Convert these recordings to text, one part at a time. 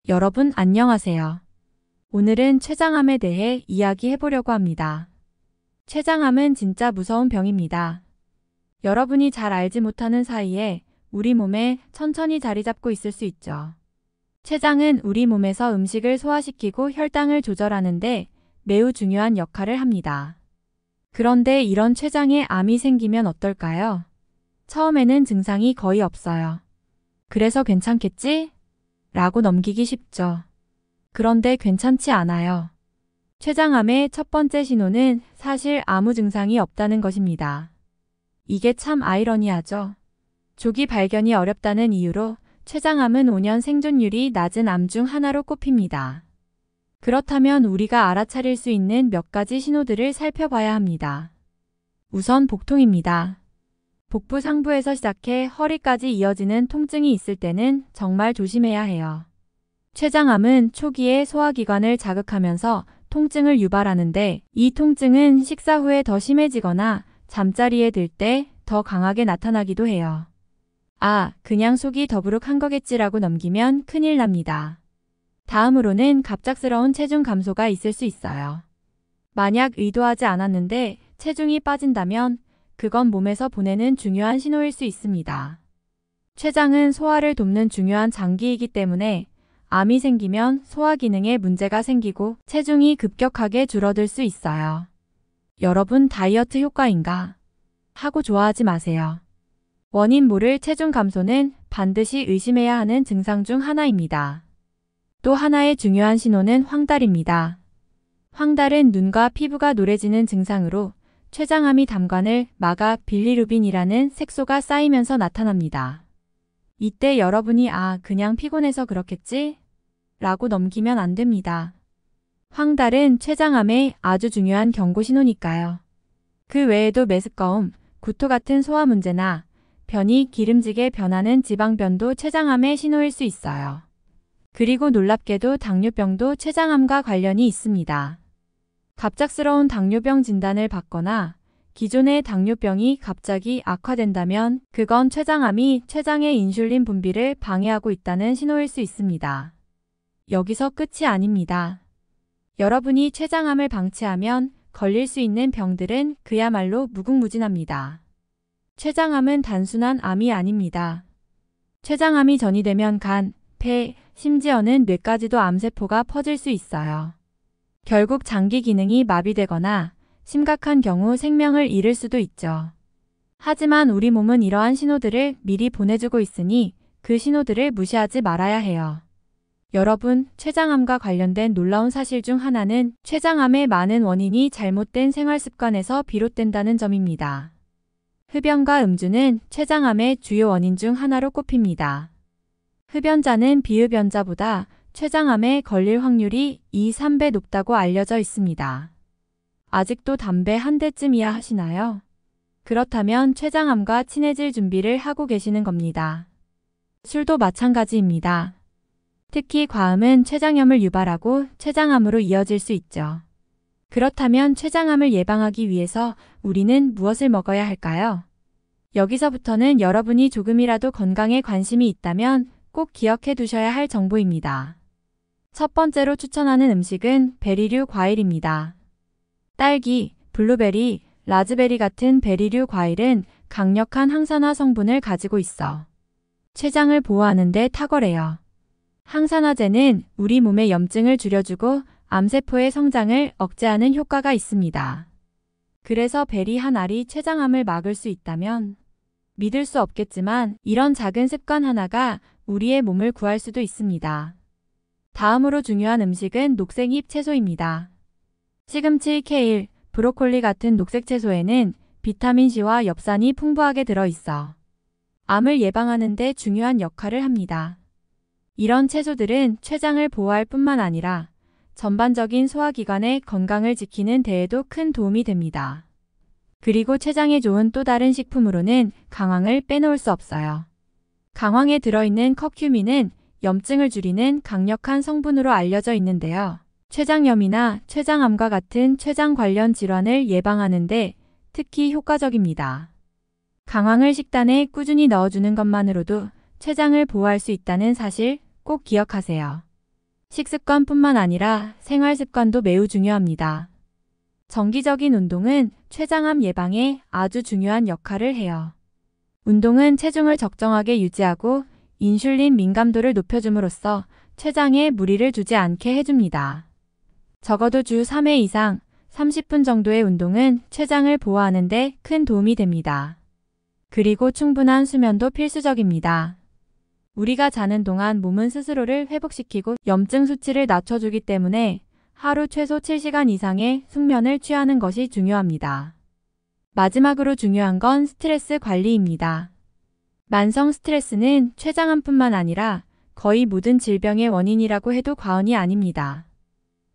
여러분 안녕하세요. 오늘은 췌장암에 대해 이야기해보려고 합니다. 췌장암은 진짜 무서운 병입니다. 여러분이 잘 알지 못하는 사이에 우리 몸에 천천히 자리 잡고 있을 수 있죠. 췌장은 우리 몸에서 음식을 소화시키고 혈당을 조절하는데 매우 중요한 역할을 합니다. 그런데 이런 췌장에 암이 생기면 어떨까요? 처음에는 증상이 거의 없어요. 그래서 괜찮겠지? 라고 넘기기 쉽죠. 그런데 괜찮지 않아요. 췌장암의 첫 번째 신호는 사실 아무 증상이 없다는 것입니다. 이게 참 아이러니하죠. 조기 발견이 어렵다는 이유로 췌장암은 5년 생존율이 낮은 암 중 하나로 꼽힙니다. 그렇다면 우리가 알아차릴 수 있는 몇 가지 신호들을 살펴봐야 합니다. 우선 복통입니다. 복부 상부에서 시작해 허리까지 이어지는 통증이 있을 때는 정말 조심해야 해요. 췌장암은 초기에 소화기관을 자극하면서 통증을 유발하는데 이 통증은 식사 후에 더 심해지거나 잠자리에 들 때 더 강하게 나타나기도 해요. 그냥 속이 더부룩한 거겠지라고 넘기면 큰일 납니다. 다음으로는 갑작스러운 체중 감소가 있을 수 있어요. 만약 의도하지 않았는데 체중이 빠진다면 그건 몸에서 보내는 중요한 신호일 수 있습니다. 췌장은 소화를 돕는 중요한 장기이기 때문에 암이 생기면 소화 기능에 문제가 생기고 체중이 급격하게 줄어들 수 있어요. 여러분 다이어트 효과인가? 하고 좋아하지 마세요. 원인 모를 체중 감소는 반드시 의심해야 하는 증상 중 하나입니다. 또 하나의 중요한 신호는 황달입니다. 황달은 눈과 피부가 노래지는 증상으로 췌장암이 담관을 막아 빌리루빈이라는 색소가 쌓이면서 나타납니다. 이때 여러분이 그냥 피곤해서 그렇겠지? 라고 넘기면 안 됩니다. 황달은 췌장암의 아주 중요한 경고 신호니까요. 그 외에도 메스꺼움, 구토 같은 소화 문제나 변이 기름지게 변하는 지방변도 췌장암의 신호일 수 있어요. 그리고 놀랍게도 당뇨병도 췌장암과 관련이 있습니다. 갑작스러운 당뇨병 진단을 받거나 기존의 당뇨병이 갑자기 악화된다면 그건 췌장암이 췌장의 인슐린 분비를 방해하고 있다는 신호일 수 있습니다. 여기서 끝이 아닙니다. 여러분이 췌장암을 방치하면 걸릴 수 있는 병들은 그야말로 무궁무진합니다. 췌장암은 단순한 암이 아닙니다. 췌장암이 전이되면 간, 폐, 심지어는 뇌까지도 암세포가 퍼질 수 있어요. 결국 장기 기능이 마비되거나 심각한 경우 생명을 잃을 수도 있죠. 하지만 우리 몸은 이러한 신호들을 미리 보내주고 있으니 그 신호들을 무시하지 말아야 해요. 여러분, 췌장암과 관련된 놀라운 사실 중 하나는 췌장암의 많은 원인이 잘못된 생활습관에서 비롯된다는 점입니다. 흡연과 음주는 췌장암의 주요 원인 중 하나로 꼽힙니다. 흡연자는 비흡연자보다 췌장암에 걸릴 확률이 2~3배 높다고 알려져 있습니다. 아직도 담배 한 대쯤이야 하시나요? 그렇다면 췌장암과 친해질 준비를 하고 계시는 겁니다. 술도 마찬가지입니다. 특히 과음은 췌장염을 유발하고 췌장암으로 이어질 수 있죠. 그렇다면 췌장암을 예방하기 위해서 우리는 무엇을 먹어야 할까요? 여기서부터는 여러분이 조금이라도 건강에 관심이 있다면 꼭 기억해 두셔야 할 정보입니다. 첫 번째로 추천하는 음식은 베리류 과일입니다. 딸기, 블루베리, 라즈베리 같은 베리류 과일은 강력한 항산화 성분을 가지고 있어 췌장을 보호하는 데 탁월해요. 항산화제는 우리 몸의 염증을 줄여주고 암세포의 성장을 억제하는 효과가 있습니다. 그래서 베리 한 알이 췌장암을 막을 수 있다면 믿을 수 없겠지만 이런 작은 습관 하나가 우리의 몸을 구할 수도 있습니다. 다음으로 중요한 음식은 녹색잎 채소입니다. 시금치, 케일, 브로콜리 같은 녹색 채소에는 비타민C와 엽산이 풍부하게 들어있어 암을 예방하는 데 중요한 역할을 합니다. 이런 채소들은 췌장을 보호할 뿐만 아니라 전반적인 소화기관의 건강을 지키는 데에도 큰 도움이 됩니다. 그리고 췌장에 좋은 또 다른 식품으로는 강황을 빼놓을 수 없어요. 강황에 들어있는 커큐민은 염증을 줄이는 강력한 성분으로 알려져 있는데요. 췌장염이나 췌장암과 같은 췌장 관련 질환을 예방하는 데 특히 효과적입니다. 강황을 식단에 꾸준히 넣어주는 것만으로도 췌장을 보호할 수 있다는 사실 꼭 기억하세요. 식습관뿐만 아니라 생활 습관도 매우 중요합니다. 정기적인 운동은 췌장암 예방에 아주 중요한 역할을 해요. 운동은 체중을 적정하게 유지하고 인슐린 민감도를 높여줌으로써 췌장에 무리를 주지 않게 해줍니다. 적어도 주 3회 이상 30분 정도의 운동은 췌장을 보호하는 데 큰 도움이 됩니다. 그리고 충분한 수면도 필수적입니다. 우리가 자는 동안 몸은 스스로를 회복시키고 염증 수치를 낮춰주기 때문에 하루 최소 7시간 이상의 숙면을 취하는 것이 중요합니다. 마지막으로 중요한 건 스트레스 관리입니다. 만성 스트레스는 췌장암뿐만 아니라 거의 모든 질병의 원인이라고 해도 과언이 아닙니다.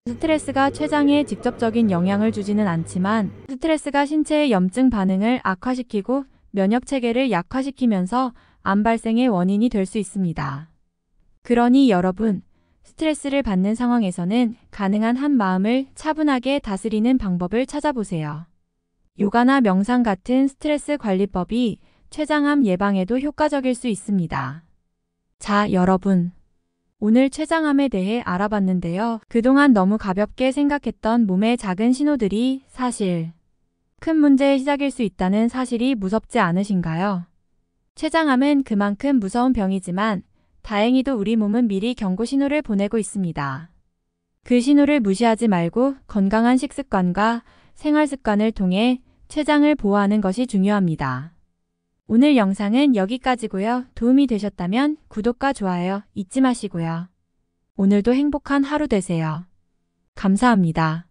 스트레스가 췌장에 직접적인 영향을 주지는 않지만 스트레스가 신체의 염증 반응을 악화시키고 면역 체계를 약화시키면서 암 발생의 원인이 될 수 있습니다. 그러니 여러분, 스트레스를 받는 상황에서는 가능한 한 마음을 차분하게 다스리는 방법을 찾아보세요. 요가나 명상 같은 스트레스 관리법이 췌장암 예방에도 효과적일 수 있습니다. 자, 여러분. 오늘 췌장암에 대해 알아봤는데요. 그동안 너무 가볍게 생각했던 몸의 작은 신호들이 사실 큰 문제의 시작일 수 있다는 사실이 무섭지 않으신가요? 췌장암은 그만큼 무서운 병이지만 다행히도 우리 몸은 미리 경고 신호를 보내고 있습니다. 그 신호를 무시하지 말고 건강한 식습관과 생활 습관을 통해 췌장을 보호하는 것이 중요합니다. 오늘 영상은 여기까지고요. 도움이 되셨다면 구독과 좋아요 잊지 마시고요. 오늘도 행복한 하루 되세요. 감사합니다.